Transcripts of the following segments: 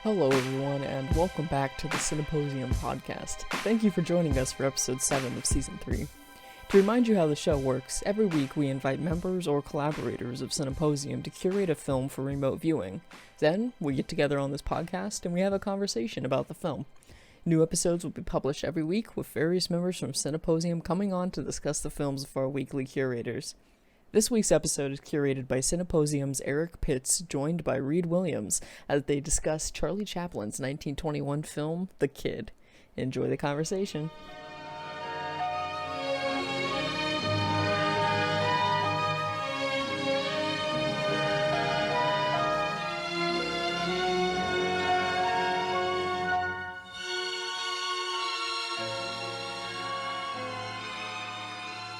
Hello, everyone, and welcome back to the Cineposium podcast. Thank you for joining us for episode 7 of season 3. To remind you how the show works, every week we invite members or collaborators of Cineposium to curate a film for remote viewing. Then, we get together on this podcast and we have a conversation about the film. New episodes will be published every week, with various members from Cineposium coming on to discuss the films of our weekly curators. This week's episode is curated by Cineposium's Eric Pitz, joined by Reed Williams, as they discuss Charlie Chaplin's 1921 film, The Kid. Enjoy the conversation.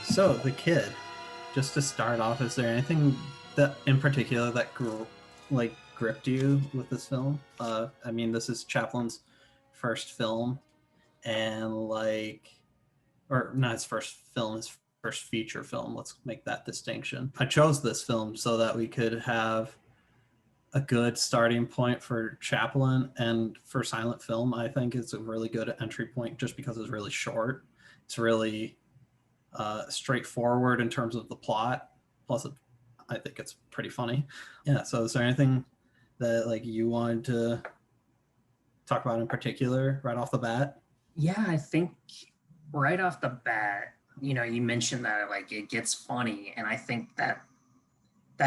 So, The Kid. Just to start off, is there anything that in particular that gripped you with this film? This is Chaplin's first film, and or not his first film, his first feature film. Let's make that distinction. I chose this film so that we could have a good starting point for Chaplin, and for silent film, I think it's a really good entry point just because it's really short. It's really straightforward in terms of the plot. Plus, I think it's pretty funny. Yeah. So, is there anything that you wanted to talk about in particular right off the bat? Yeah, I think right off the bat, you mentioned that it gets funny, and I think that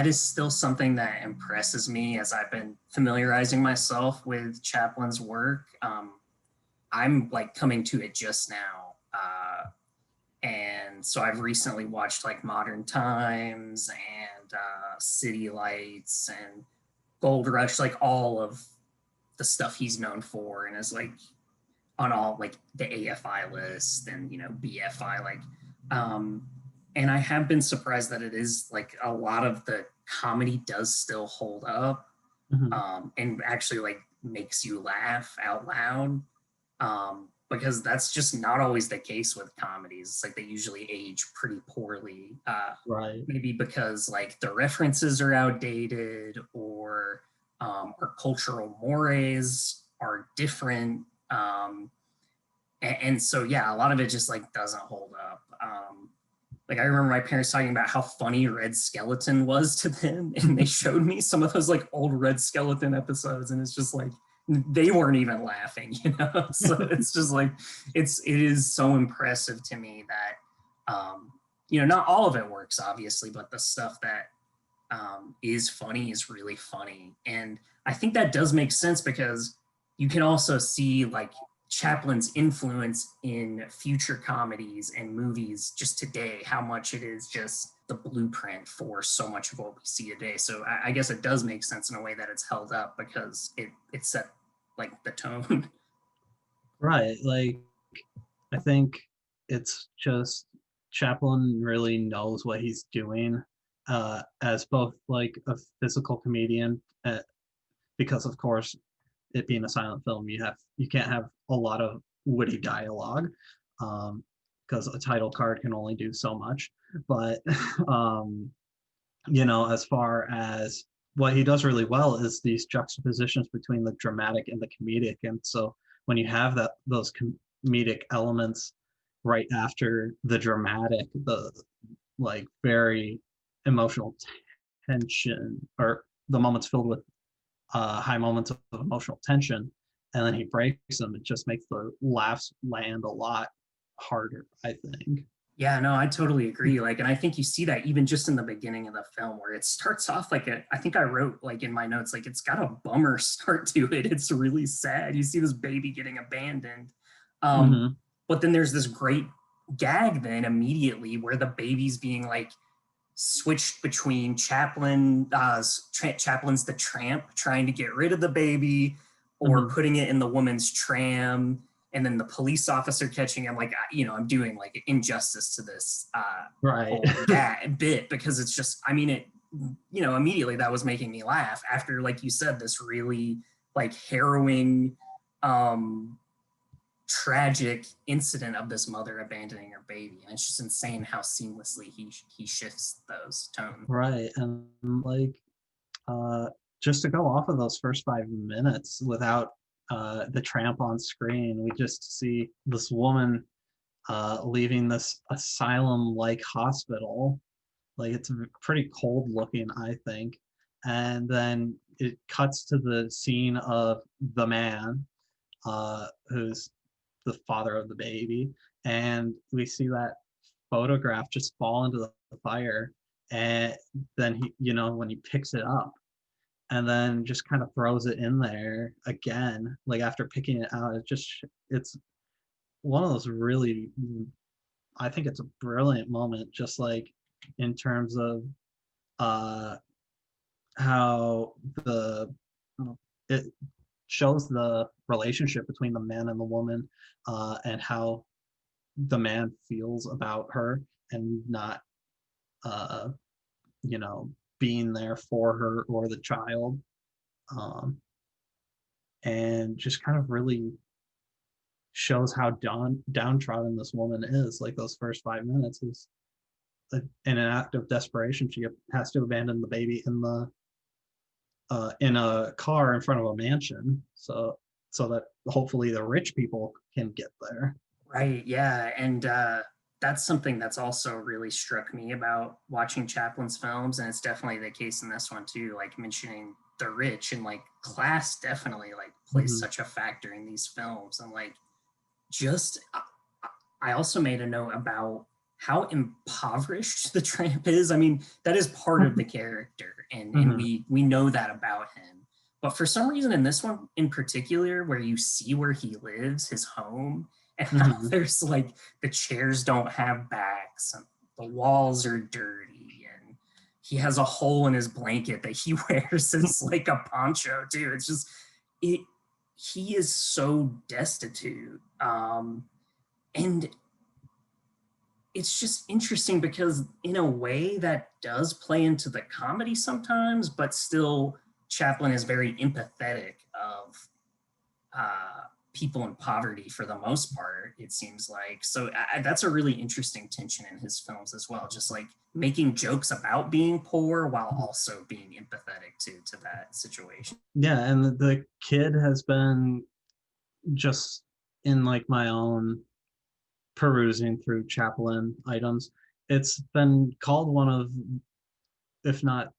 is still something that impresses me as I've been familiarizing myself with Chaplin's work. I'm coming to it just now. And so I've recently watched Modern Times and City Lights and Gold Rush, all of the stuff he's known for, and is on all the AFI list and BFI and I have been surprised that it is a lot of the comedy does still hold up. Mm-hmm. And actually makes you laugh out loud. Because that's just not always the case with comedies. They usually age pretty poorly. Right. Maybe because the references are outdated, or cultural mores are different. And so, yeah, a lot of it just doesn't hold up. I remember my parents talking about how funny Red Skeleton was to them. And they showed me some of those old Red Skeleton episodes. And it's just they weren't even laughing, So it's just it is so impressive to me that, not all of it works, obviously, but the stuff that is funny is really funny. And I think that does make sense because you can also see Chaplin's influence in future comedies and movies just today, how much it is just the blueprint for so much of what we see today. So I guess it does make sense in a way that it's held up because it set the tone. Right. I think it's just Chaplin really knows what he's doing as both a physical comedian, because of course it being a silent film, you can't have a lot of witty dialogue because a title card can only do so much. But as far as what he does really well is these juxtapositions between the dramatic and the comedic. And so when you have those comedic elements right after the dramatic, the very emotional tension, or the moments filled with high moments of emotional tension, and then he breaks them, it just makes the laughs land a lot harder, I think. Yeah, no, I totally agree. And I think you see that even just in the beginning of the film, where it starts off I think I wrote in my notes, it's got a bummer start to it. It's really sad. You see this baby getting abandoned. But then there's this great gag then immediately where the baby's being switched between Chaplin's the tramp trying to get rid of the baby, or putting it in the woman's tram, and then the police officer catching him. I'm doing injustice to this right whole bit, because it's just, immediately that was making me laugh after, you said, this really harrowing tragic incident of this mother abandoning her baby. And it's just insane how seamlessly he shifts those tones. Right. And just to go off of those first 5 minutes without the tramp on screen, we just see this woman leaving this asylum-like hospital. Like, it's pretty cold looking, I think. And then it cuts to the scene of the man, who's the father of the baby, and we see that photograph just fall into the fire. And then he, when he picks it up and then just kind of throws it in there again, like after picking it out, it's one of those really, I think it's a brilliant moment, just like in terms of how it shows the relationship between the man and the woman, and how the man feels about her and not being there for her or the child, and just kind of really shows how downtrodden this woman is. Like, those first 5 minutes is in an act of desperation. She has to abandon the baby in a car in front of a mansion, so that hopefully the rich people can get there. Right, yeah. And that's something that's also really struck me about watching Chaplin's films, and it's definitely the case in this one too, like mentioning the rich, and like class definitely like plays such a factor in these films. And like, just I also made a note about how impoverished the tramp is. I mean, that is part of the character, and we know that about him. But for some reason in this one in particular, where you see where he lives, his home, and how there's like the chairs don't have backs, and the walls are dirty, and he has a hole in his blanket that he wears as like a poncho too. It's just he is so destitute. And it's just interesting because in a way that does play into the comedy sometimes, but still Chaplin is very empathetic of people in poverty for the most part, it seems like. So that's a really interesting tension in his films as well, just like making jokes about being poor while also being empathetic to that situation. Yeah, and the kid has been, just in like my own perusing through Chaplin items, it's been called one of, if not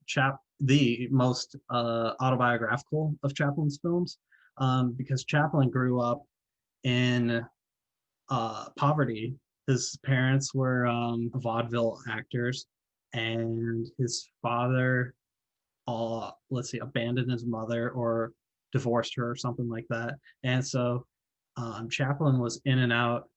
the most autobiographical of Chaplin's films, because Chaplin grew up in poverty. His parents were vaudeville actors, and his father, abandoned his mother or divorced her or something like that. And so Chaplin was in and out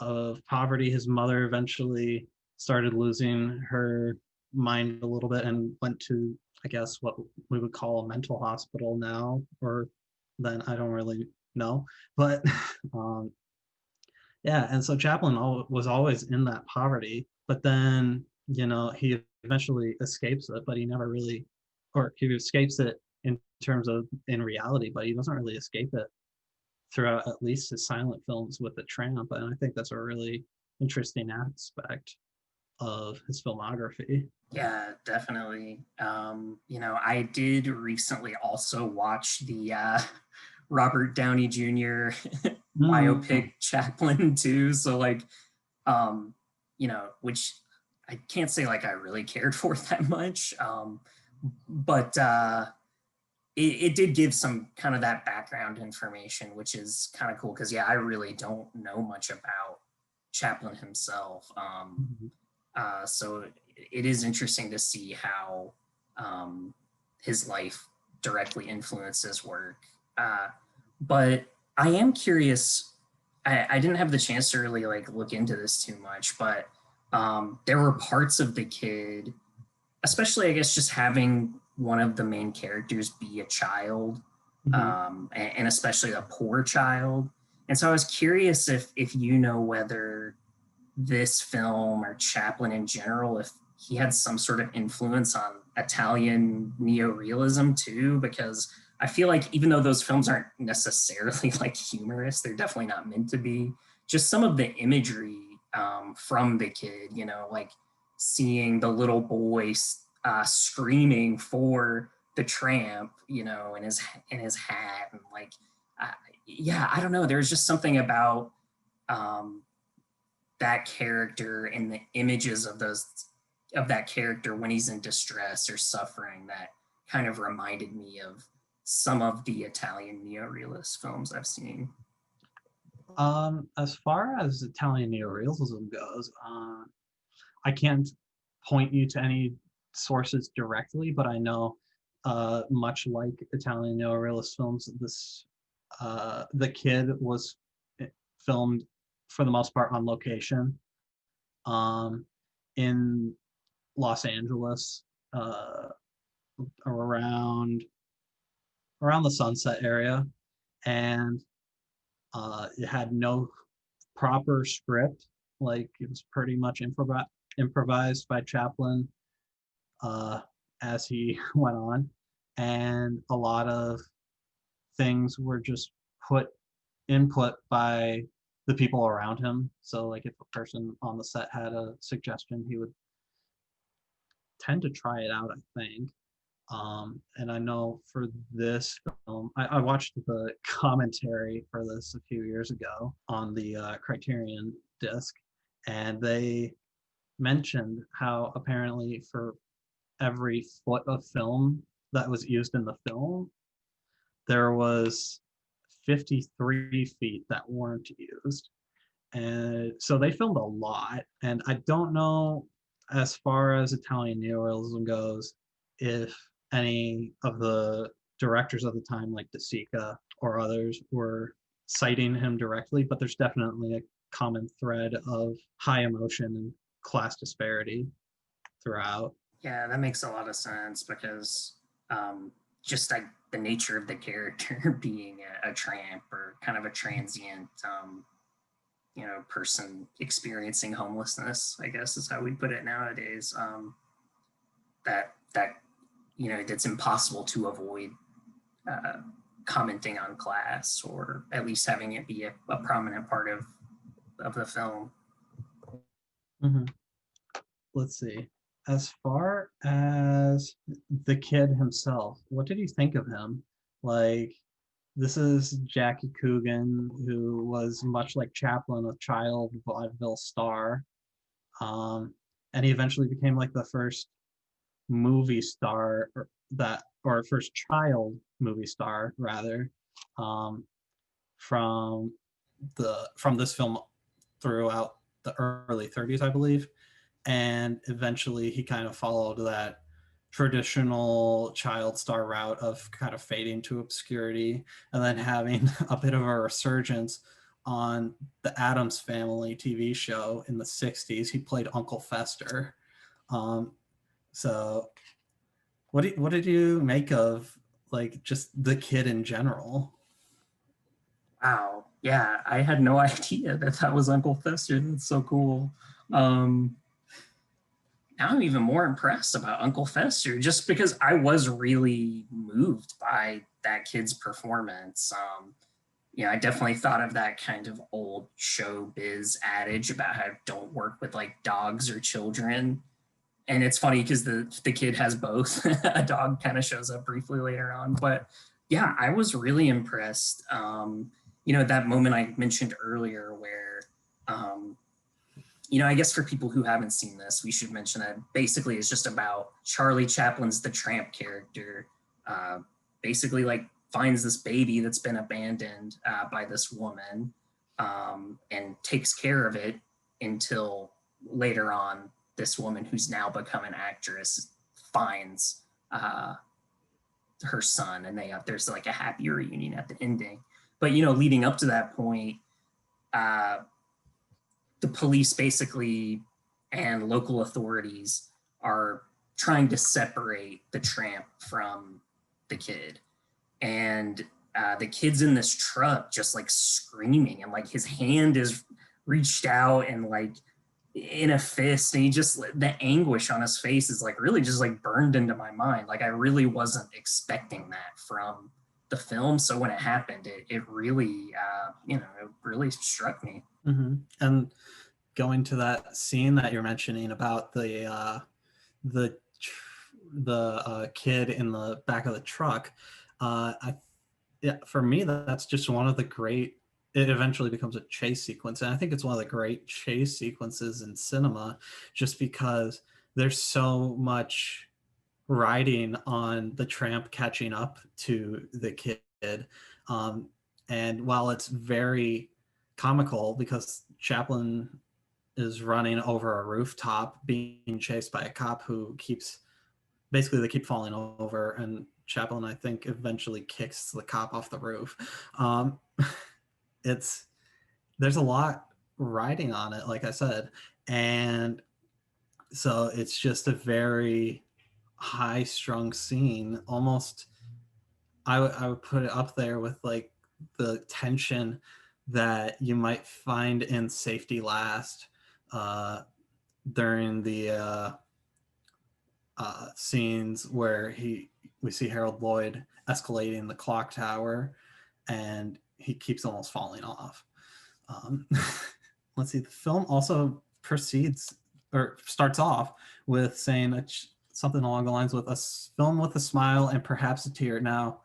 of poverty. His mother eventually started losing her mind a little bit and went to, I guess, what we would call a mental hospital now, or then, I don't really know. But yeah, and so Chaplin was always in that poverty, but then, he eventually escapes it, but he never really, or he escapes it in terms of in reality, but he doesn't really escape it throughout at least his silent films with the tramp. And I think that's a really interesting aspect of his filmography. Yeah, definitely. I did recently also watch the Robert Downey Jr. biopic Chaplin too. So like, which I can't say like I really cared for that much. But it did give some kind of that background information, which is kind of cool because, yeah, I really don't know much about Chaplin himself. So it is interesting to see how his life directly influences work. But I am curious, I didn't have the chance to really like look into this too much, but there were parts of the kid, especially I guess just having one of the main characters be a child, and especially a poor child. And so I was curious if whether this film or Chaplin in general, if he had some sort of influence on Italian neorealism too, because I feel like even though those films aren't necessarily like humorous, they're definitely not meant to be. Just some of the imagery from the kid, like seeing the little boy screaming for the tramp, you know, in his hat, and like, yeah, I don't know. There's just something about that character and the images of that character when he's in distress or suffering that kind of reminded me of some of the Italian neorealist films I've seen. As far as Italian neorealism goes, I can't point you to any sources directly, but I know, much like Italian neorealist films, the kid was filmed for the most part on location, in Los Angeles, around the Sunset area, and it had no proper script. Like, it was pretty much improvised by Chaplin as he went on, and a lot of things were just input by the people around him. So like, if a person on the set had a suggestion, he would tend to try it out, I think. And I know for this film, I watched the commentary for this a few years ago on the Criterion disc, and they mentioned how apparently for every foot of film that was used in the film, there was 53 feet that weren't used. And so they filmed a lot. And I don't know, as far as Italian neorealism goes, if any of the directors of the time, like De Sica or others, were citing him directly, but there's definitely a common thread of high emotion and class disparity throughout. Yeah, that makes a lot of sense because just like the nature of the character being a tramp or kind of a transient, you know, person experiencing homelessness, I guess is how we put it nowadays. That you know, it's impossible to avoid commenting on class, or at least having it be a prominent part of the film. Mm-hmm. Let's see. As far as the kid himself, what did you think of him? Like, this is Jackie Coogan, who was much like Chaplin, a child vaudeville star. And he eventually became like the first movie star, or first child movie star rather, from this film throughout the early 30s, I believe. And eventually he kind of followed that traditional child star route of kind of fading to obscurity, and then having a bit of a resurgence on the Addams Family TV show in the 60s. He played Uncle Fester. So what did you make of, like, just the kid in general? Wow. Yeah, I had no idea that was Uncle Fester. That's so cool. Now I'm even more impressed about Uncle Fester, just because I was really moved by that kid's performance. You know, I definitely thought of that kind of old showbiz adage about how don't work with like dogs or children. And it's funny because the kid has both. A dog kind of shows up briefly later on. But yeah, I was really impressed. You know, that moment I mentioned earlier where you know, I guess for people who haven't seen this, we should mention that basically it's just about Charlie Chaplin's the tramp character, basically like finds this baby that's been abandoned by this woman, and takes care of it until later on this woman, who's now become an actress, finds her son, and there's like a happy reunion at the ending. But you know, leading up to that point, the police basically and local authorities are trying to separate the tramp from the kid. And the kid's in this truck just like screaming, and like his hand is reached out and like in a fist, and he just, the anguish on his face is like really just like burned into my mind. Like I really wasn't expecting that from the film. So when it happened, it really, you know, it really struck me. Mm-hmm. And going to that scene that you're mentioning about the kid in the back of the truck. Yeah, for me, that's just one of the great. It eventually becomes a chase sequence, and I think it's one of the great chase sequences in cinema, just because there's so much riding on the tramp catching up to the kid. And while it's very comical because Chaplin is running over a rooftop being chased by a cop who keeps basically they keep falling over, and Chaplin, I think, eventually kicks the cop off the roof. Um, it's there's a lot riding on it, like I said, and so it's just a very high-strung scene. Almost, I would put it up there with like the tension that you might find in Safety Last during the scenes where we see Harold Lloyd escalating the clock tower, and he keeps almost falling off. Let's see. The film also proceeds or starts off with saying something along the lines with a film with a smile and perhaps a tear. Now,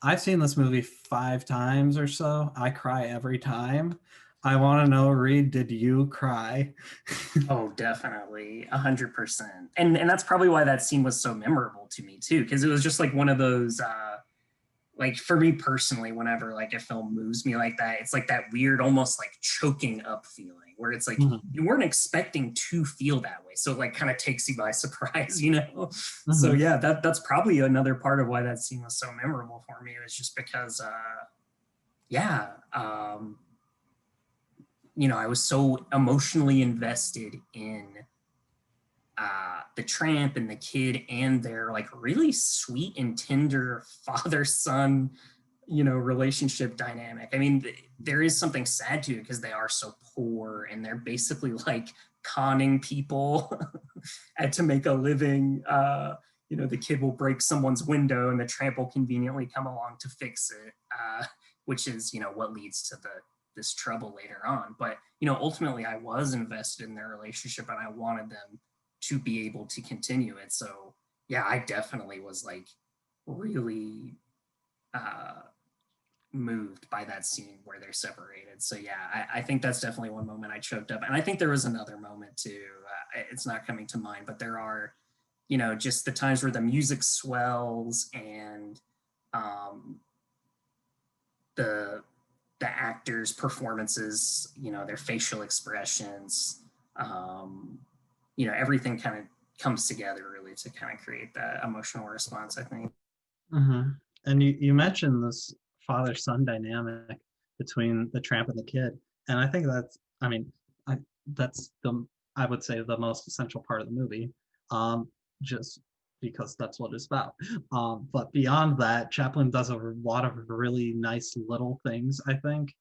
I've seen this movie 5 times or so. I cry every time. I want to know, Reed, did you cry? Oh, definitely, 100%. And that's probably why that scene was so memorable to me too, because it was just like one of those, like for me personally, whenever like a film moves me like that, it's like that weird, almost like choking up feeling where it's like you weren't expecting to feel that way, so it like kind of takes you by surprise, you know. So yeah, that's probably another part of why that scene was so memorable for me. It was just because, yeah. You know, I was so emotionally invested in the tramp and the kid and their like really sweet and tender father-son, you know, relationship dynamic. I mean, there is something sad to it because they are so poor and they're basically like conning people to make a living. You know, the kid will break someone's window and the tramp will conveniently come along to fix it, which is, you know, what leads to this trouble later on. But, you know, ultimately I was invested in their relationship and I wanted them to be able to continue it. So yeah, I definitely was like really moved by that scene where they're separated. So yeah, I think that's definitely one moment I choked up. And I think there was another moment too. It's not coming to mind, but there are, you know, just the times where the music swells and the actors' performances, you know, their facial expressions, you know, everything kind of comes together really to kind of create that emotional response, I think. And you mentioned this father-son dynamic between the tramp and the kid, and I think that's, I mean, that's I would say the most essential part of the movie, just because that's what it's about. But beyond that, Chaplin does a lot of really nice little things, I think,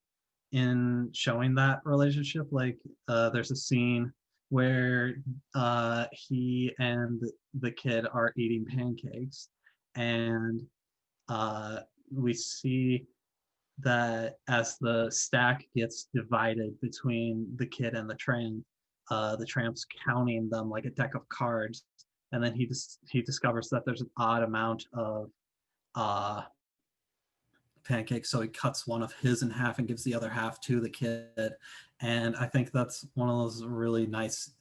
in showing that relationship. Like there's a scene where he and the kid are eating pancakes, and we see that as the stack gets divided between the kid and the tramp's counting them like a deck of cards, and then he discovers that there's an odd amount of pancakes, so he cuts one of his in half and gives the other half to the kid. And I think that's one of those really nice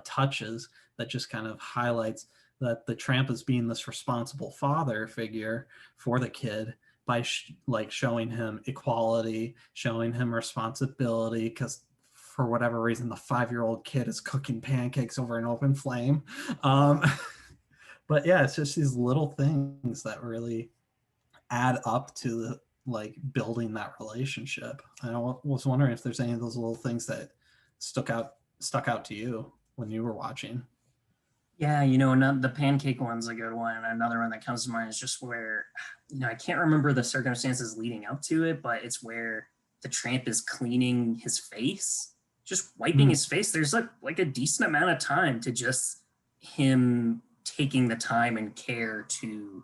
touches that just kind of highlights that the tramp is being this responsible father figure for the kid by like showing him equality, showing him responsibility, because for whatever reason the 5-year-old kid is cooking pancakes over an open flame. But yeah, it's just these little things that really add up to like building that relationship. I was wondering if there's any of those little things that stuck out to you when you were watching. Yeah, you know, the pancake one's a good one. Another one that comes to mind is just where, you know, I can't remember the circumstances leading up to it, but it's where the tramp is cleaning his face, just wiping his face. There's like a decent amount of time to just him taking the time and care to,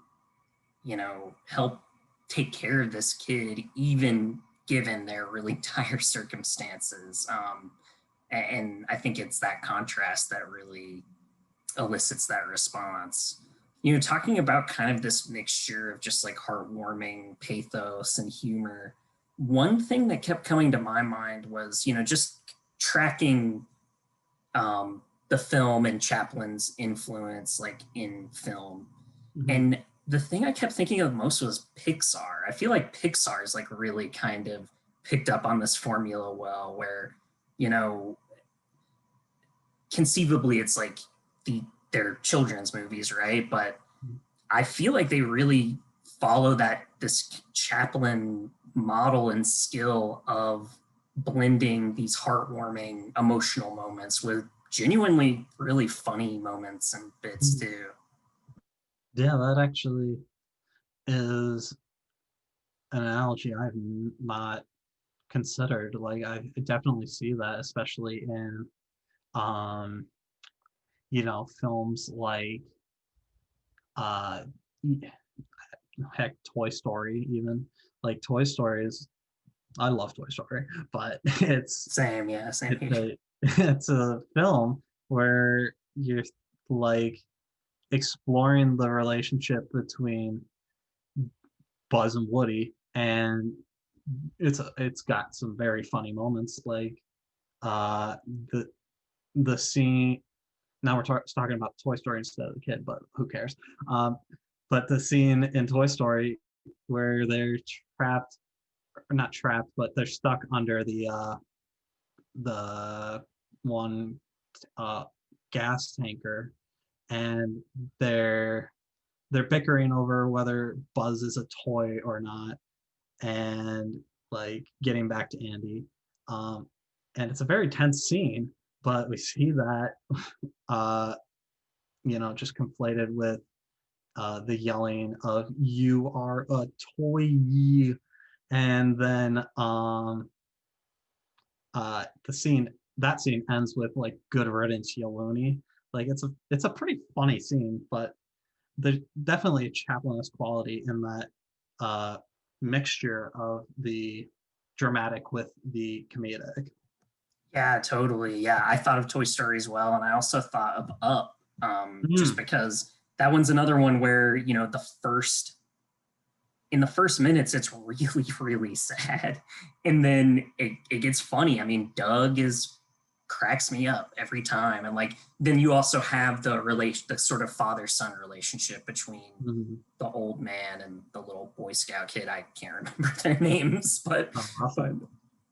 you know, help take care of this kid, even given their really dire circumstances. And I think it's that contrast that really elicits that response. talking about kind of this mixture of just like heartwarming pathos and humor, one thing that kept coming to my mind was, just tracking the film and Chaplin's influence like in film. Mhm. And the thing I kept thinking of most was Pixar. I feel like Pixar is like really kind of picked up on this formula well, where, conceivably it's like they're children's movies, right? But I feel like they really follow this Chaplin model and skill of blending these heartwarming emotional moments with genuinely really funny moments and bits too. Yeah, that actually is an analogy I've not considered. Like, I definitely see that, especially in films like heck, Toy Story. Even like Toy Story is, I love Toy Story, but Same here. it's a film where you're like exploring the relationship between Buzz and Woody, and it's got some very funny moments, like uh the scene. Now we're talking about Toy Story instead of the kid, but who cares? But the scene in Toy Story where they're trapped, or not trapped, but they're stuck under the one gas tanker, and they're bickering over whether Buzz is a toy or not, and like getting back to Andy. And it's a very tense scene, but we see that just conflated with the yelling of "You are a toy," and then that scene ends with like "Good riddance, you loony." Like, it's a pretty funny scene, but there's definitely a Chaplin-esque quality in that mixture of the dramatic with the comedic. Yeah, totally. Yeah, I thought of Toy Story as well, and I also thought of Up, just because that one's another one where in the first minutes it's really really sad, and then it gets funny. I mean, Doug cracks me up every time, and like then you also have the sort of father-son relationship between the old man and the little Boy Scout kid. I can't remember their names, but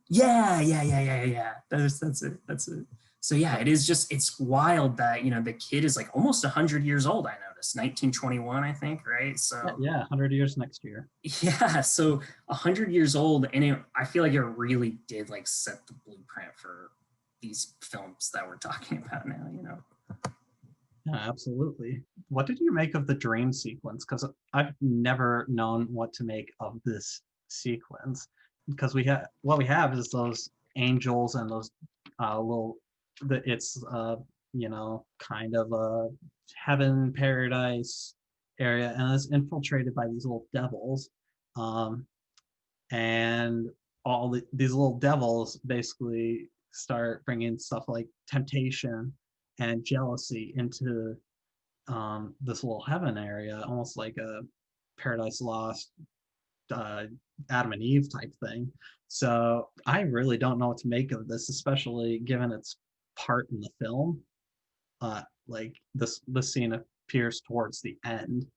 yeah. That's it. So yeah, it's wild that the kid is like almost 100 years old. I noticed 1921, I think, right? So yeah, 100 years next year. Yeah, so 100 years old, and I feel like it really did like set the blueprint for these films that we're talking about now. Yeah, absolutely. What did you make of the dream sequence? Because I've never known what to make of this sequence. Because what we have is those angels and those it's kind of a heaven paradise area, and it's infiltrated by these little devils, and these little devils basically start bringing stuff like temptation and jealousy into this little heaven area, almost like a Paradise Lost, Adam and Eve type thing. So I really don't know what to make of this, especially given its part in the film. Like this scene appears towards the end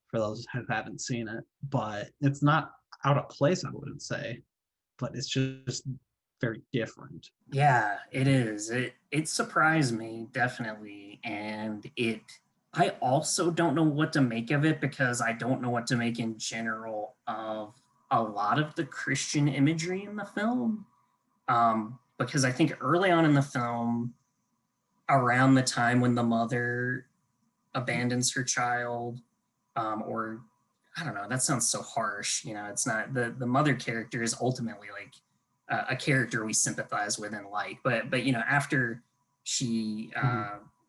for those who haven't seen it, but it's not out of place, I wouldn't say, but it's just very different. Yeah, it is. It surprised me definitely, and I also don't know what to make of it, because I don't know what to make in general of a lot of the Christian imagery in the film. Because I think early on in the film, around the time when the mother abandons her child, or I don't know, that sounds so harsh. It's not the mother character is ultimately like a character we sympathize with and like, but after she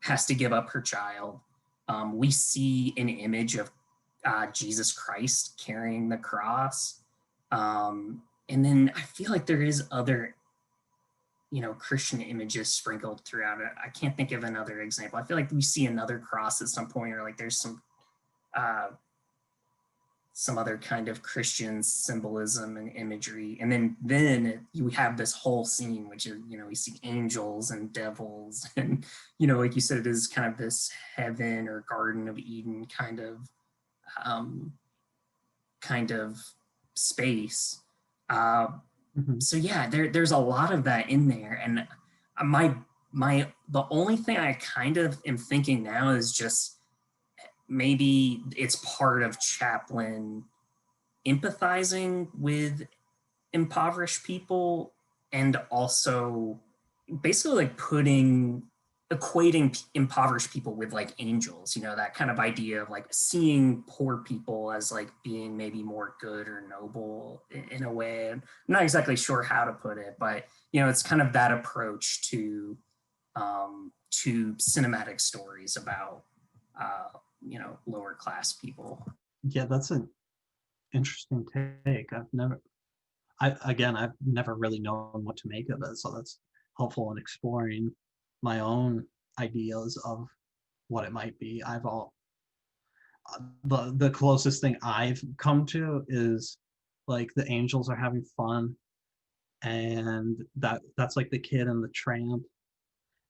has to give up her child, we see an image of Jesus Christ carrying the cross, and then I feel like there is other Christian images sprinkled throughout it. I can't think of another example. I feel like we see another cross at some point, or like there's some some other kind of Christian symbolism and imagery. And then you have this whole scene, which is, we see angels and devils. And, like you said, it is kind of this heaven or Garden of Eden kind of space. So yeah, there's a lot of that in there. And the only thing I kind of am thinking now is just, maybe it's part of Chaplin empathizing with impoverished people, and also basically like equating impoverished people with like angels, that kind of idea of like seeing poor people as like being maybe more good or noble in a way. I'm not exactly sure how to put it, but it's kind of that approach to cinematic stories about lower class people. Yeah, that's an interesting take. I've never really known what to make of it, so that's helpful in exploring my own ideas of what it might be. The closest thing I've come to is like the angels are having fun, and that's like the kid and the tramp,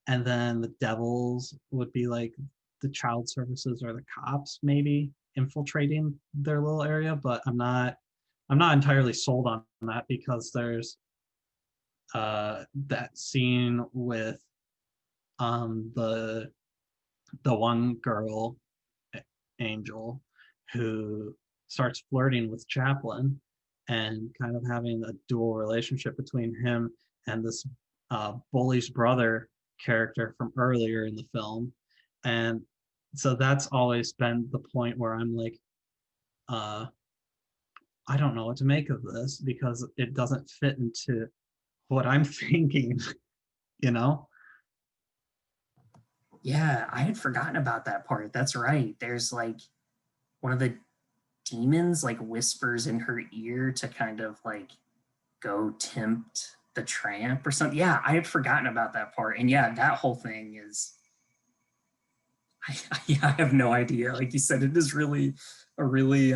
and then the devils would be like the child services or the cops maybe infiltrating their little area. But I'm not entirely sold on that, because there's that scene with the one girl, Angel, who starts flirting with Chaplin and kind of having a dual relationship between him and this bully's brother character from earlier in the film. And so that's always been the point where I'm like, I don't know what to make of this, because it doesn't fit into what I'm thinking, Yeah, I had forgotten about that part. That's right. There's like one of the demons like whispers in her ear to kind of like go tempt the tramp or something. Yeah, I had forgotten about that part. And yeah, that whole thing is, I have no idea. Like you said, it is really a really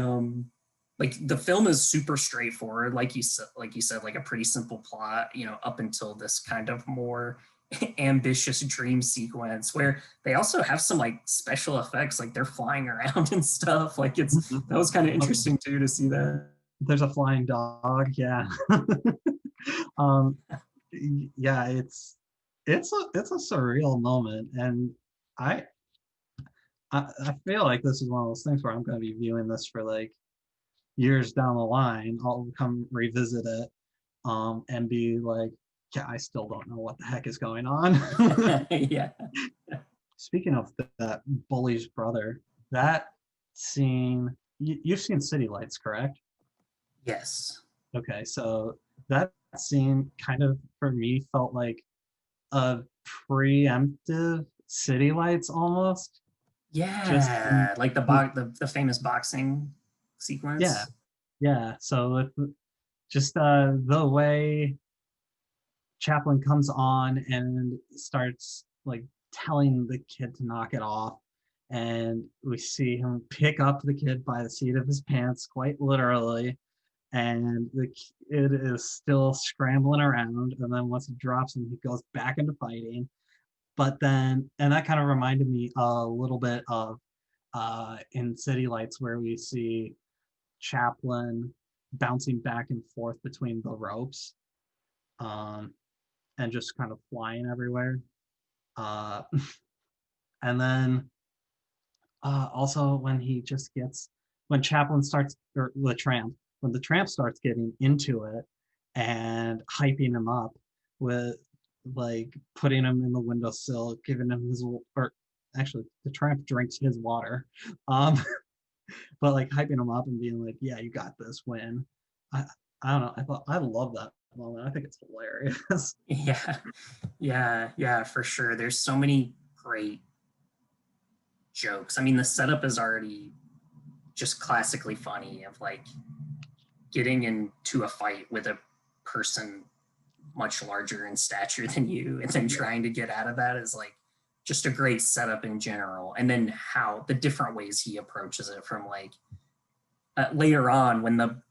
like the film is super straightforward. Like you said, like a pretty simple plot, up until this kind of more ambitious dream sequence where they also have some like special effects, like they're flying around and stuff. Like that was kind of interesting too to see that. There's a flying dog, yeah. Yeah, it's a surreal moment, and I feel like this is one of those things where I'm going to be viewing this for like years down the line. I'll come revisit it and be like, yeah, I still don't know what the heck is going on. Yeah. Speaking of that bully's brother, that scene, you've seen City Lights, correct? Yes. Okay, so that scene kind of, for me, felt like a preemptive City Lights almost. Yeah, like the famous boxing sequence. Yeah. So just the way Chaplin comes on and starts like telling the kid to knock it off, and we see him pick up the kid by the seat of his pants, quite literally, and the kid is still scrambling around, and then once he drops him, he goes back into fighting. But then, and that kind of reminded me a little bit of in City Lights, where we see Chaplin bouncing back and forth between the ropes, and just kind of flying everywhere. And then also when Chaplin starts, or the tramp starts getting into it and hyping him up with like putting him in the windowsill, giving him or actually the tramp drinks his water, but like hyping him up and being like, yeah, you got this, win. I don't know, I love that moment. I think it's hilarious. Yeah, for sure. There's so many great jokes. I mean, the setup is already just classically funny, of like getting into a fight with a person much larger in stature than you, and then trying to get out of that is like just a great setup in general. And then how the different ways he approaches it, from like later on when the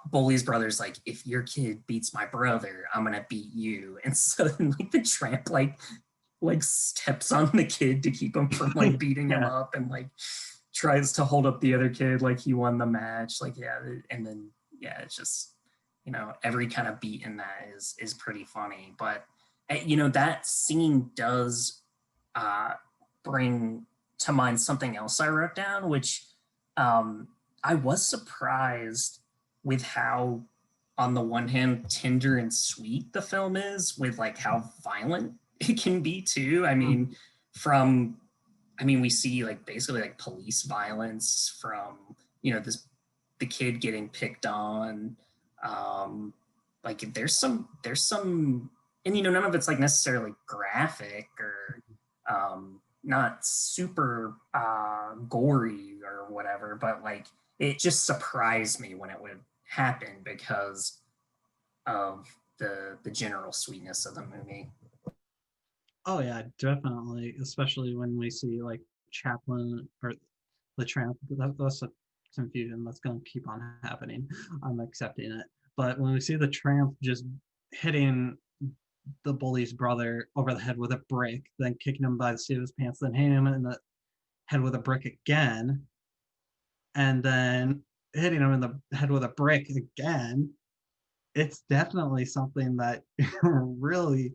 Bully's brother's like, if your kid beats my brother, I'm gonna beat you. And so then like the tramp like steps on the kid to keep him from like beating him up, and like tries to hold up the other kid like he won the match. Like, yeah, and then yeah, it's just, you know, every kind of beat in that is pretty funny. But you know, that scene does bring to mind something else I wrote down, which I was surprised with how, on the one hand, tender and sweet the film is, with like how violent it can be too. I mean, we see like basically like police violence from, you know, the kid getting picked on. Like there's some, and you know, none of it's like necessarily graphic or not super gory or whatever, but like it just surprised me when it would happen because of the general sweetness of the movie. Oh yeah, definitely. Especially when we see like Chaplin or the tramp. That's a confusion that's going to keep on happening. I'm accepting it. But when we see the tramp just hitting the bully's brother over the head with a brick, then kicking him by the seat of his pants, then hitting him in the head with a brick again, and then hitting him in the head with a brick again, it's definitely something that really,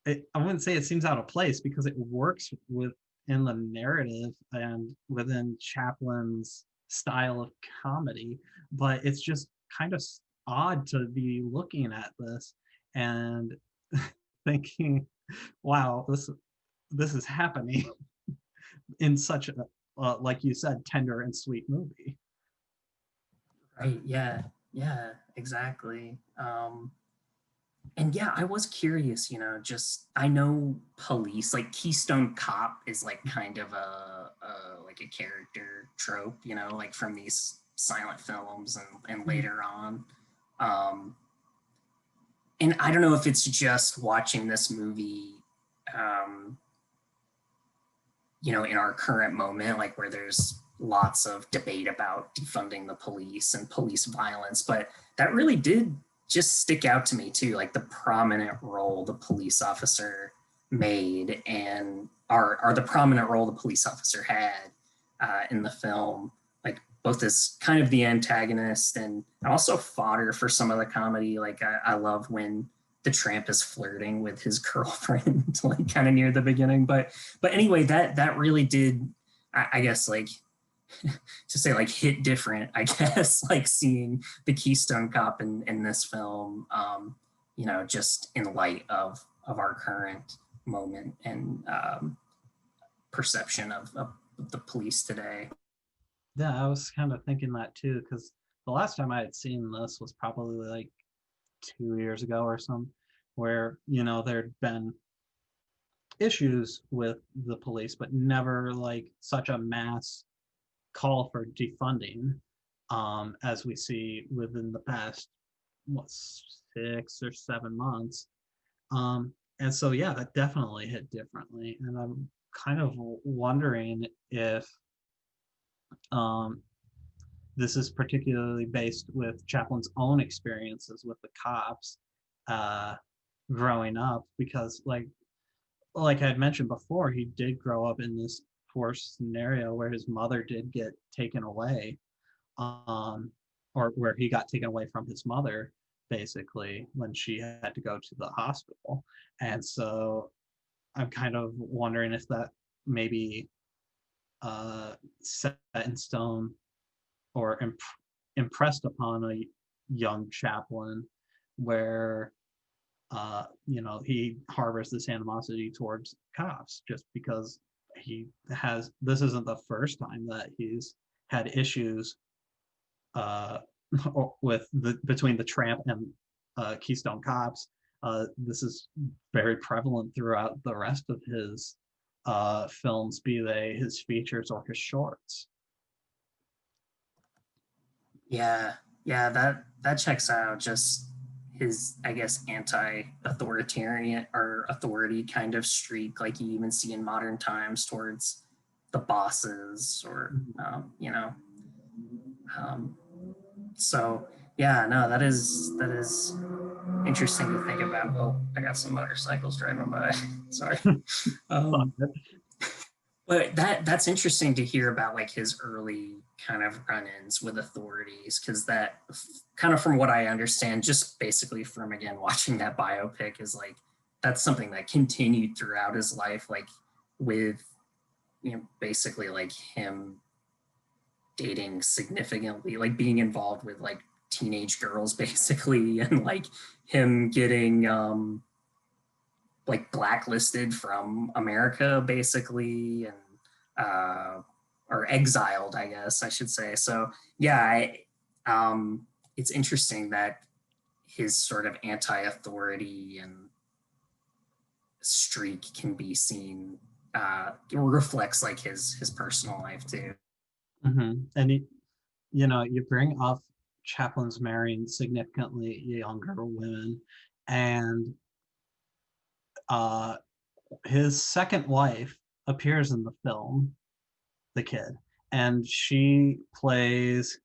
I wouldn't say it seems out of place, because it works within the narrative and within Chaplin's style of comedy, but it's just kind of odd to be looking at this and thinking, wow, this is happening in such a like you said, tender and sweet movie. Right. Yeah. Yeah, exactly. And yeah, I was curious, you know, just, I know police, like Keystone Cop is like kind of a like a character trope, you know, like from these silent films and later on. And I don't know if it's just watching this movie, you know, in our current moment, like where there's lots of debate about defunding the police and police violence, but that really did just stick out to me too, like the prominent role the police officer made, and or the prominent role the police officer had in the film, like both as kind of the antagonist and also fodder for some of the comedy. Like I love when the tramp is flirting with his girlfriend, like kind of near the beginning. But anyway, that really did, I guess, like to say like hit different, I guess, like seeing the Keystone Cop in this film, you know, just in light of our current moment and perception of the police today. Yeah, I was kind of thinking that too, because the last time I had seen this was probably like 2 years ago or something, where, you know, there'd been issues with the police, but never like such a mass call for defunding as we see within the past 6 or 7 months. And so yeah, that definitely hit differently, and I'm kind of wondering if this is particularly based with Chaplin's own experiences with the cops growing up, because like I had mentioned before, he did grow up in this poor scenario where his mother did get taken away, or where he got taken away from his mother basically when she had to go to the hospital. And so I'm kind of wondering if that maybe set in stone or impressed upon a young Chaplin, where you know, he harbors this animosity towards cops just because this isn't the first time that he's had issues with between the tramp and Keystone Cops. This is very prevalent throughout the rest of his films, be they his features or his shorts. Yeah, that checks out. Just his, I guess, anti-authoritarian or authority kind of streak, like you even see in modern times towards the bosses, or you know. So yeah, no, that is interesting to think about. Oh, I got some motorcycles driving by. Sorry. But that's interesting to hear about, like his early kind of run-ins with authorities, because that kind of, from what I understand, just basically from, again, watching that biopic, is like that's something that continued throughout his life, like with, you know, basically like him dating significantly, like being involved with like teenage girls basically, and like him getting like blacklisted from America basically, and or exiled, I guess I should say. So yeah, it's interesting that his sort of anti-authority and streak can be seen, reflects like his personal life too. And you bring up Chaplin's marrying significantly younger women, and his second wife appears in the film, The Kid, and she plays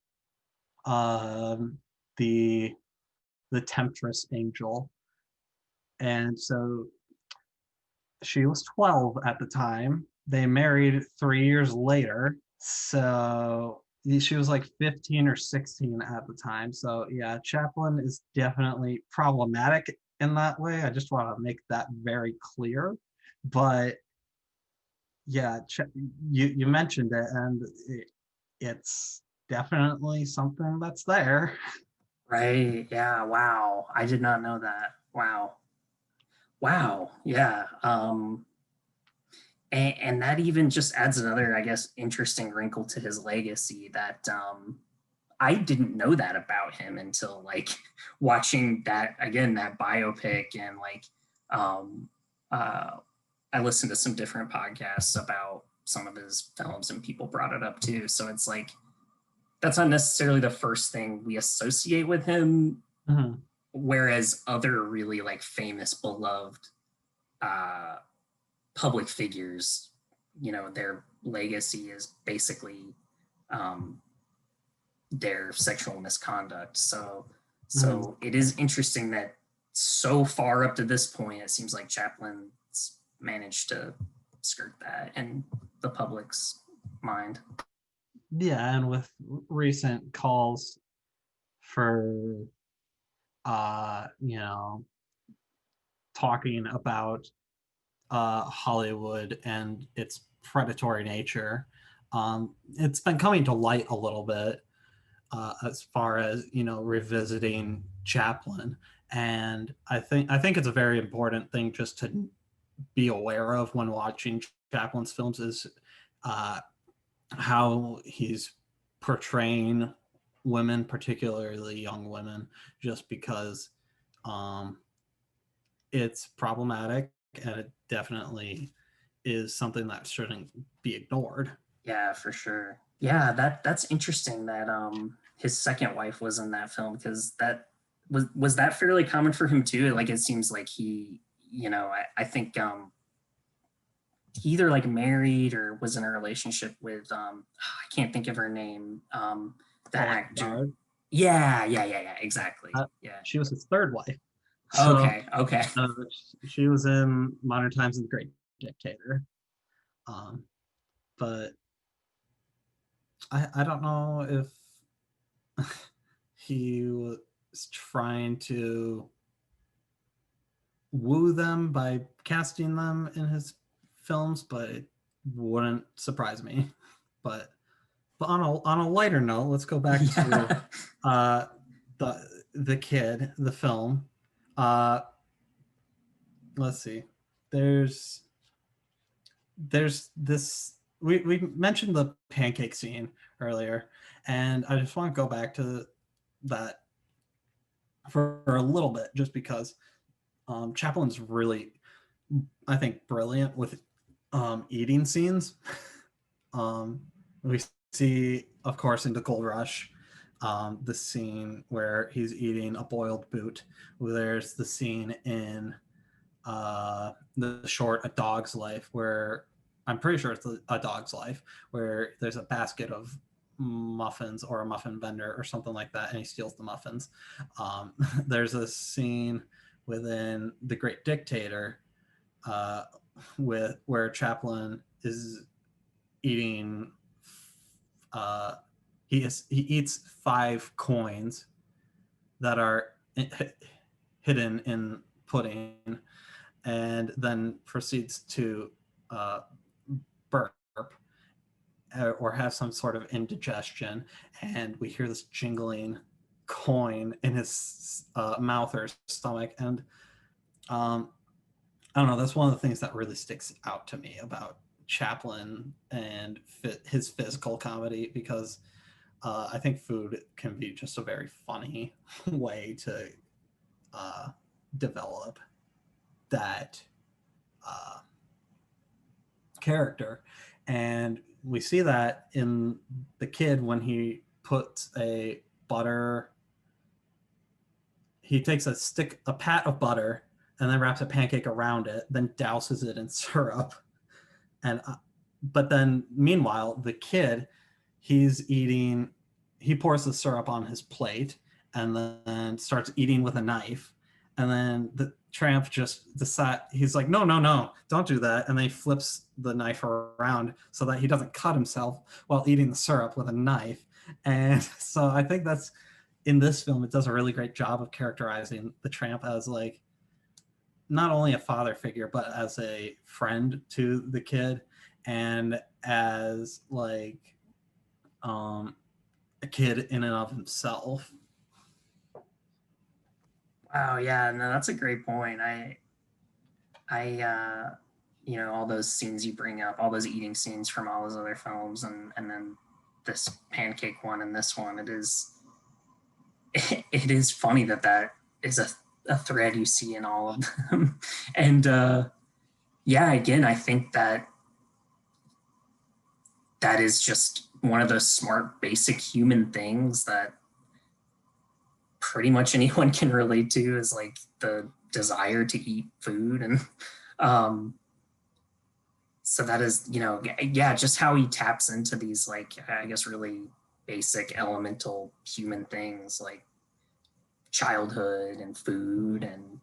the temptress angel. And so she was 12 at the time. They married 3 years later. So she was like 15 or 16 at the time. So yeah, Chaplin is definitely problematic in that way. I just want to make that very clear. But yeah, you mentioned it, and it's definitely something that's there. Right. Yeah. Wow. I did not know that. Wow. Wow. Yeah. And that even just adds another, I guess, interesting wrinkle to his legacy, that I didn't know that about him until like watching that, again, that biopic, and like I listened to some different podcasts about some of his films, and people brought it up too. So it's like, that's not necessarily the first thing we associate with him. Mm-hmm. Whereas other really like famous, beloved public figures, you know, their legacy is basically their sexual misconduct. So it is interesting that so far up to this point, it seems like Chaplin's managed to skirt that in the public's mind. Yeah, and with recent calls for talking about Hollywood and its predatory nature, it's been coming to light a little bit, as far as revisiting Chaplin. And I think it's a very important thing just to be aware of when watching Chaplin's films, is how he's portraying women, particularly young women, just because it's problematic, and it definitely is something that shouldn't be ignored. Yeah, for sure. Yeah, that's interesting that his second wife was in that film, because that was that fairly common for him too. Like, it seems like he, I think he either like married or was in a relationship with I can't think of her name, the actor. Yeah, exactly. Yeah, she was his third wife. So, okay. She was in Modern Times and the Great Dictator. But I don't know if he was trying to woo them by casting them in his films, but it wouldn't surprise me. But on a lighter note, let's go back to the Kid, the film. Let's see. There's this. We mentioned the pancake scene earlier, and I just want to go back to that for a little bit, just because Chaplin's really, I think, brilliant with eating scenes. We see, of course, in the Gold Rush, The scene where he's eating a boiled boot. There's the scene in the short A Dog's Life, where I'm pretty sure it's A Dog's Life, where there's a basket of muffins or a muffin vendor or something like that, and he steals the muffins. There's a scene within The Great Dictator where Chaplin is eating he eats 5 coins that are hidden in pudding, and then proceeds to burp or have some sort of indigestion, and we hear this jingling coin in his mouth or stomach. And I don't know, that's one of the things that really sticks out to me about Chaplin and his physical comedy, because I think food can be just a very funny way to develop that character. And we see that in the kid when he puts he takes a pat of butter and then wraps a pancake around it, then douses it in syrup. And but then meanwhile, the kid, he pours the syrup on his plate and then starts eating with a knife. And then the tramp just he's like, no, don't do that. And then he flips the knife around so that he doesn't cut himself while eating the syrup with a knife. And so I think that's, in this film, it does a really great job of characterizing the tramp as like not only a father figure, but as a friend to the kid, and as like a kid in and of himself. Wow, yeah, no, that's a great point. All those scenes you bring up, all those eating scenes from all those other films, and then this pancake one and this one, it is funny that is a thread you see in all of them. And again, I think that is just one of those smart, basic human things that pretty much anyone can relate to, is like the desire to eat food. And so that is, just how he taps into these, like, I guess, really basic elemental human things like childhood and food and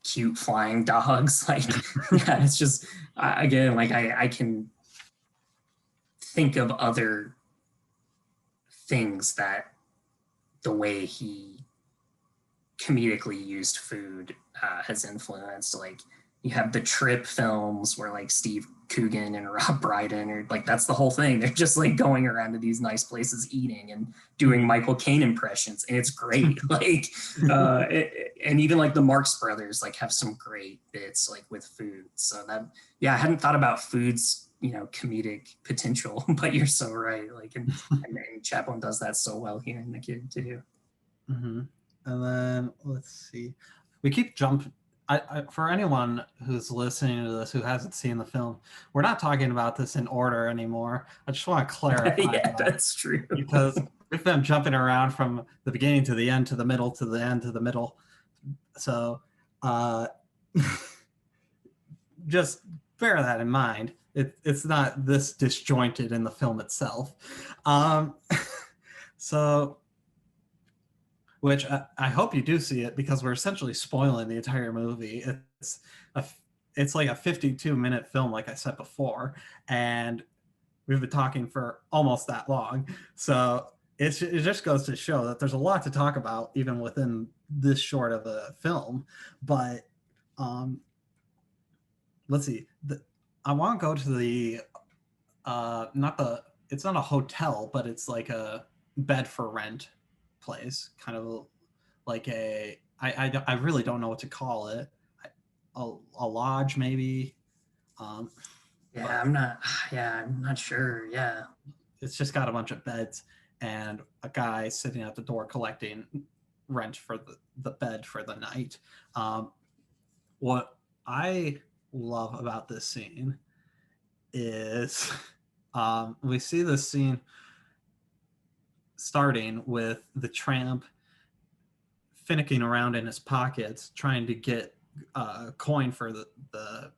cute flying dogs. Like, yeah, it's just, again, like I can think of other things that the way he comedically used food has influenced. Like, you have the Trip films where like Steve Coogan and Rob Brydon are like, that's the whole thing. They're just like going around to these nice places eating and doing Michael Caine impressions, and it's great. Like, and even like the Marx Brothers like have some great bits like with food. So that, yeah, I hadn't thought about food's comedic potential, but you're so right. Like, and Chaplin does that so well here in The Kid too. Mm-hmm. And then let's see, we keep jumping. For anyone who's listening to this who hasn't seen the film, we're not talking about this in order anymore. I just want to clarify. Yeah, that's true. Because we've been jumping around from the beginning to the end to the middle to the end to the middle. So just bear that in mind. It's not this disjointed in the film itself. So, which I hope you do see it, because we're essentially spoiling the entire movie. It's like a 52-minute film, like I said before, and we've been talking for almost that long. So it just goes to show that there's a lot to talk about even within this short of a film. But let's see. I want to go to the it's not a hotel, but it's like a bed for rent place, kind of like I really don't know what to call it, a lodge maybe. I'm not sure. Yeah, it's just got a bunch of beds and a guy sitting at the door collecting rent for the bed for the night. What I love about this scene is we see this scene starting with the tramp finicking around in his pockets trying to get a coin for the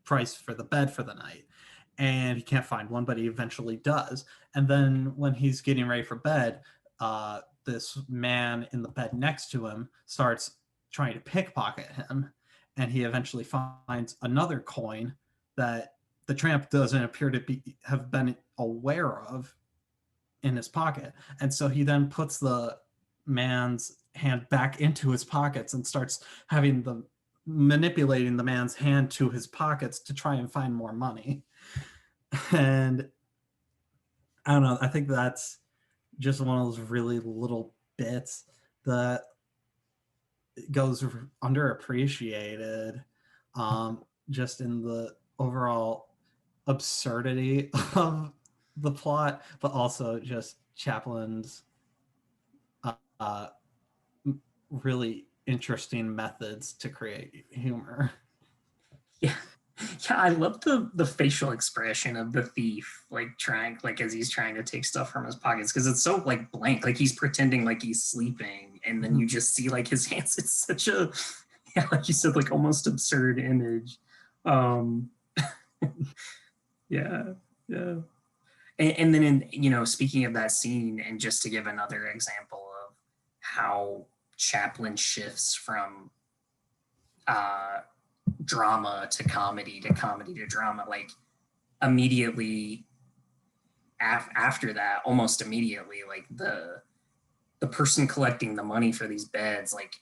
price for the bed for the night, and he can't find one, but he eventually does. And then when he's getting ready for bed, this man in the bed next to him starts trying to pickpocket him, and he eventually finds another coin that the tramp doesn't appear to have been aware of in his pocket. And so he then puts the man's hand back into his pockets and starts manipulating the man's hand to his pockets to try and find more money. And I don't know, I think that's just one of those really little bits that goes underappreciated, just in the overall absurdity of the plot, but also just Chaplin's really interesting methods to create humor. Yeah. Yeah, I love the facial expression of the thief, like trying, like as he's trying to take stuff from his pockets, because it's so like blank, like he's pretending like he's sleeping, and then you just see like his hands. It's such a, yeah, like you said, like almost absurd image. Yeah, yeah. And then speaking of that scene, and just to give another example of how Chaplin shifts from drama to comedy to comedy to drama, like immediately after that, almost immediately, like the person collecting the money for these beds like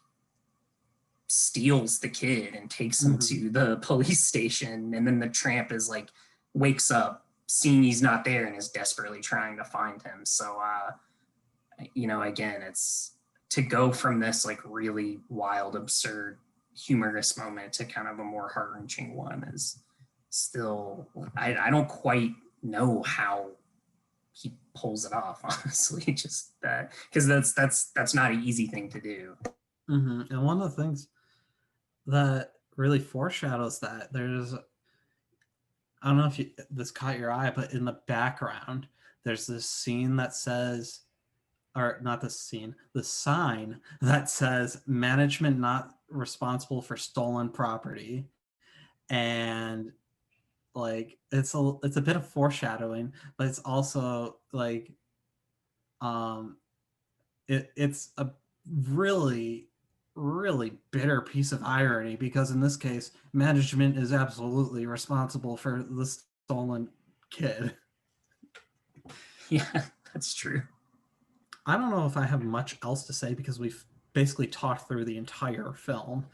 steals the kid and takes him to the police station, and then the tramp is like wakes up seeing he's not there and is desperately trying to find him. So again, it's to go from this like really wild, absurd, humorous moment to kind of a more heart-wrenching one is still, I don't quite know how he pulls it off, honestly. Just that, because that's not an easy thing to do. And one of the things that really foreshadows that, I don't know if this caught your eye, but in the background there's this scene that says, or not the scene, the sign that says management not responsible for stolen property. And like it's a bit of foreshadowing, but it's also like it's a really bitter piece of irony, because in this case management is absolutely responsible for the stolen kid. Yeah, that's true. I don't know if I have much else to say, because we've basically talked through the entire film,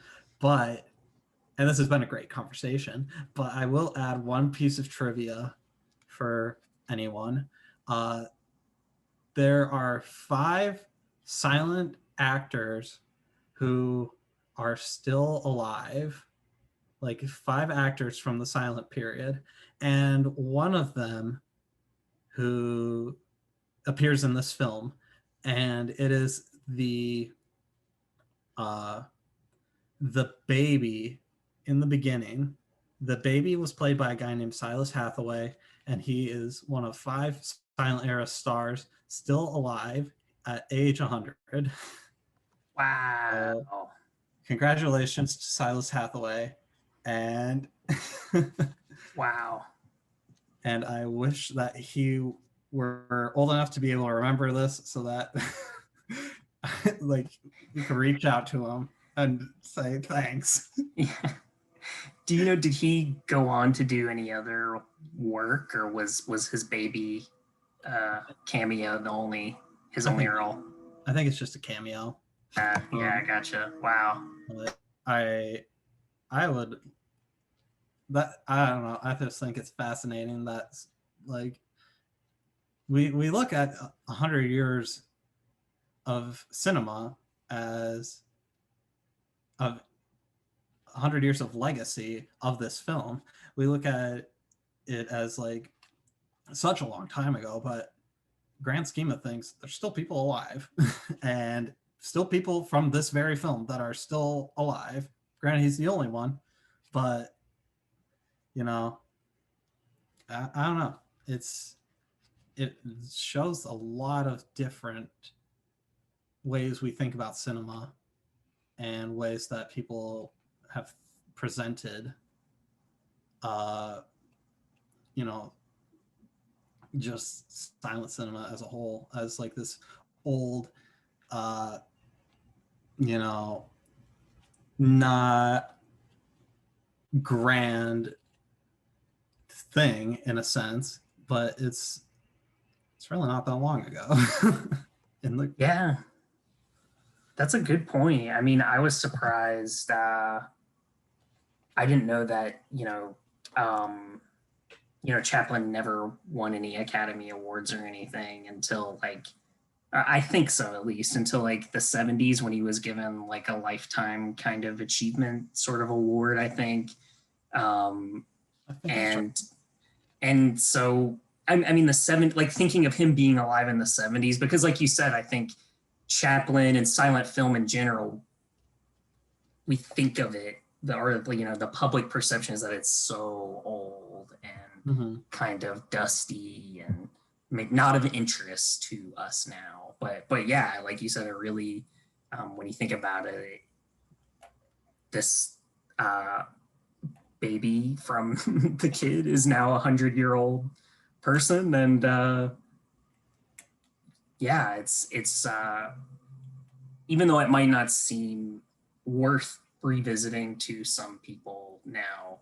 and this has been a great conversation, but I will add one piece of trivia for anyone. There are 5 silent actors who are still alive, like 5 actors from the silent period, and one of them who appears in this film, and it is the baby in the beginning. The baby was played by a guy named Silas Hathaway, and he is one of 5 silent era stars still alive at age 100. Wow. Congratulations to Silas Hathaway. And wow. And I wish that he were old enough to be able to remember this, so that like we could reach out to him and say thanks. Yeah. Do you know, did he go on to do any other work, or was his baby cameo his only role? I think it's just a cameo. Yeah, gotcha. Wow. I don't know. I just think it's fascinating that like we look at 100 years of cinema as of 100 years of legacy of this film. We look at it as like such a long time ago, but grand scheme of things, there's still people alive and still people from this very film that are still alive. Granted, he's the only one, but I don't know. It's it shows a lot of different ways we think about cinema and ways that people have presented, you know, just silent cinema as a whole, as like this old, you know, not grand thing in a sense, but it's really not that long ago. In the Yeah, that's a good point. I mean, I was surprised. I didn't know that, Chaplin never won any Academy Awards or anything until like, I think so at least, until like the 70s when he was given like a lifetime kind of achievement sort of award, I think. Um, I think that's right. and so I mean like thinking of him being alive in the 70s, because like you said, I think Chaplin and silent film in general, we think of it, the public perception is that it's so old and kind of dusty and not of interest to us now. But yeah, like you said, it really, when you think about it, this baby from the kid is now 100-year-old person, and yeah, it's even though it might not seem worth revisiting to some people now,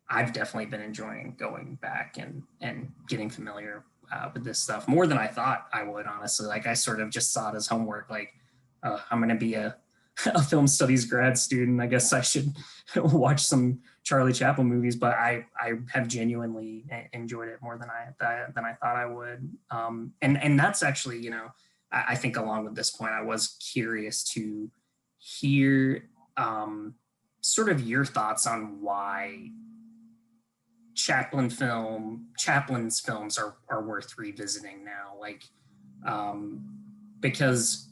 I've definitely been enjoying going back and getting familiar with this stuff more than I thought I would, honestly. Like, I sort of just saw it as homework, like, I'm going to be a film studies grad student. I guess I should watch some Charlie Chaplin movies, but I have genuinely enjoyed it more than I thought I would. And that's actually, I think along with this point, I was curious to hear sort of your thoughts on why Chaplin's films are worth revisiting now. Like, because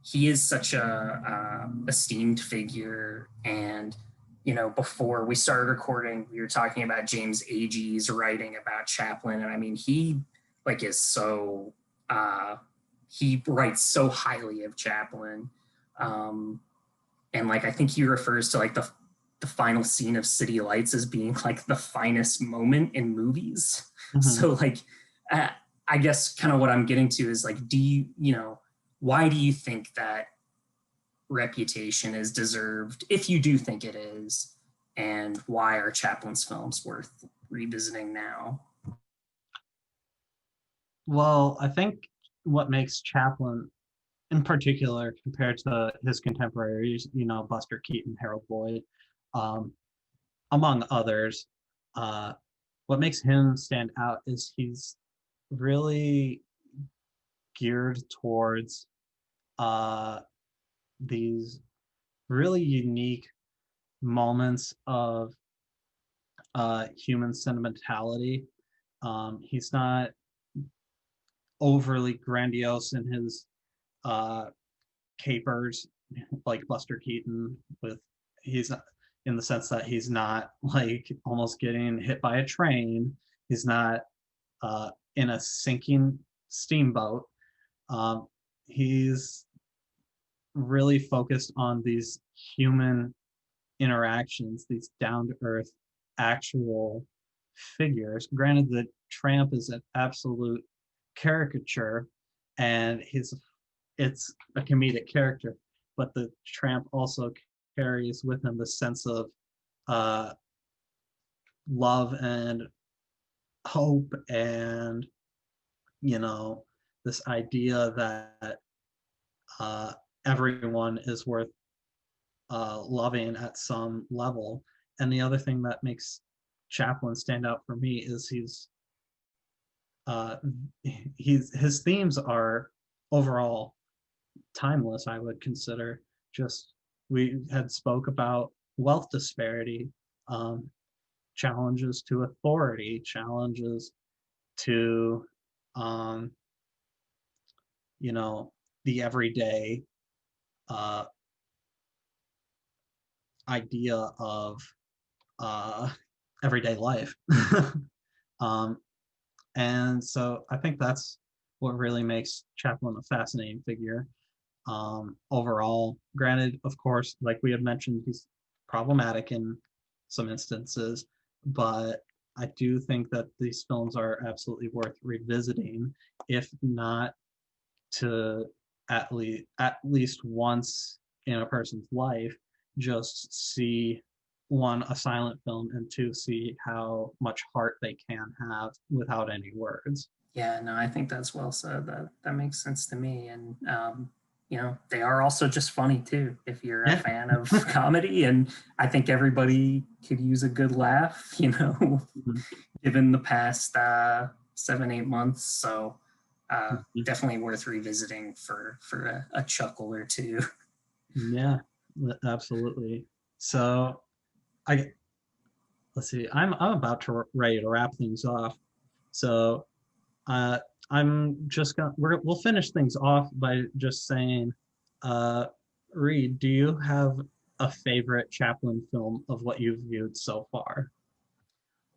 he is such a esteemed figure, and before we started recording, we were talking about James Agee's writing about Chaplin, and I mean, he like is so he writes so highly of Chaplin, and like I think he refers to like the final scene of City Lights as being like the finest moment in movies. So like, I guess kind of what I'm getting to is like, why do you think that reputation is deserved, if you do think it is, and why are Chaplin's films worth revisiting now? Well, I think what makes Chaplin in particular compared to his contemporaries, Buster Keaton, Harold Lloyd, among others, what makes him stand out is he's really geared towards these really unique moments of human sentimentality. He's not overly grandiose in his capers like Buster Keaton. He's not, in the sense that he's not like almost getting hit by a train. He's not in a sinking steamboat. He's really focused on these human interactions, these down-to-earth actual figures. Granted, the tramp is an absolute caricature, and it's a comedic character, but the tramp also carries with him the sense of love and hope, and this idea that everyone is worth loving at some level. And the other thing that makes Chaplin stand out for me is his themes are overall timeless, I would consider. Just, we had spoke about wealth disparity, challenges to authority, challenges to the everyday idea of everyday life. And so I think that's what really makes Chaplin a fascinating figure. Overall, granted, of course, like we had mentioned, he's problematic in some instances, but I do think that these films are absolutely worth revisiting, if not to at least once in a person's life, just see one, a silent film, and two, see how much heart they can have without any words. Yeah, no, I think that's well said. That makes sense to me. And you know, they are also just funny too, if you're a fan of comedy. And I think everybody could use a good laugh, you know, Mhm. given the past 7-8 months. So definitely worth revisiting for a chuckle or two. Yeah, absolutely. So I let's see. I'm about to ready to wrap things off. So uh, I'm just gonna we'll finish things off by just saying, uh, Reed, do you have a favorite Chaplin film of what you've viewed so far?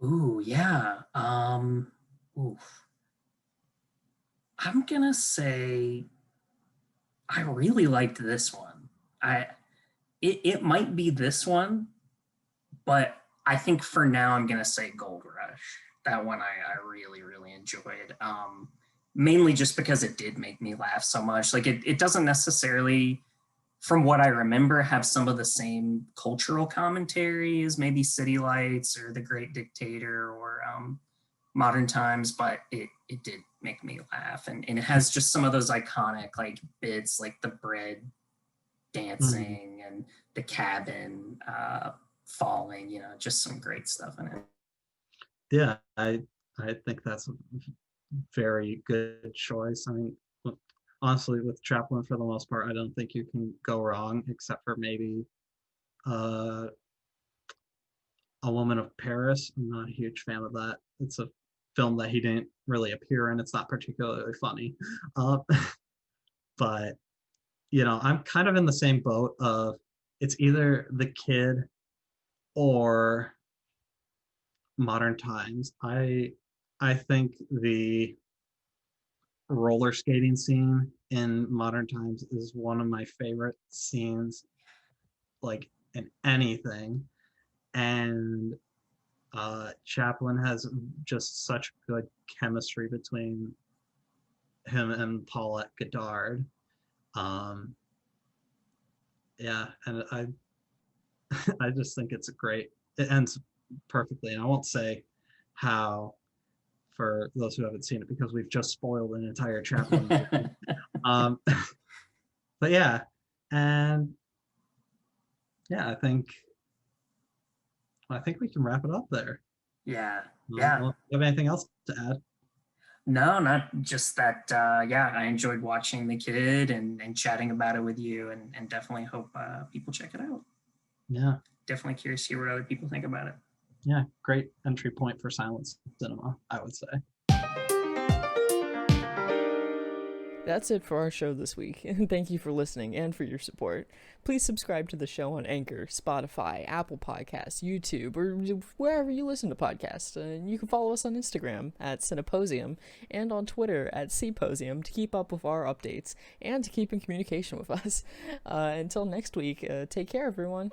Ooh, yeah. Oof. I'm gonna say I really liked this one. It might be this one, but I think for now I'm gonna say Gold Rush. That one I really, really enjoyed. Mainly just because it did make me laugh so much. Like it doesn't necessarily, from what I remember, have some of the same cultural commentary as maybe City Lights or The Great Dictator or Modern Times, but it did make me laugh. And it has just some of those iconic like bits like the bread dancing and the cabin falling, you know, just some great stuff in it. Yeah, I think that's a very good choice. I mean, honestly, with Chaplin, for the most part, I don't think you can go wrong, except for maybe uh, A Woman of Paris. I'm not a huge fan of that. It's a film that he didn't really appear in. It's not particularly funny. Uh, but, you know, I'm kind of in the same boat of it's either The Kid or Modern Times. I think the roller skating scene in Modern Times is one of my favorite scenes, like in anything. And Chaplin has just such good chemistry between him and Paulette Goddard. Um, yeah, and I just think it's a great. It ends perfectly, and I won't say how for those who haven't seen it because we've just spoiled an entire Chaplin movie. um, but yeah, and yeah, I think we can wrap it up there. Yeah, yeah. Well, you have anything else to add? No, not just that. Yeah, I enjoyed watching The Kid and chatting about it with you, and definitely hope people check it out. Yeah, Definitely curious to hear what other people think about it. yeah, great entry point for silent cinema, I would say. That's it for our show this week, and thank you for listening and for your support. Please subscribe to the show on Anchor, Spotify, Apple Podcasts, YouTube, or wherever you listen to podcasts. You can follow us on Instagram at Cineposium and on Twitter at Cposium to keep up with our updates and to keep in communication with us. Until next week, take care, everyone.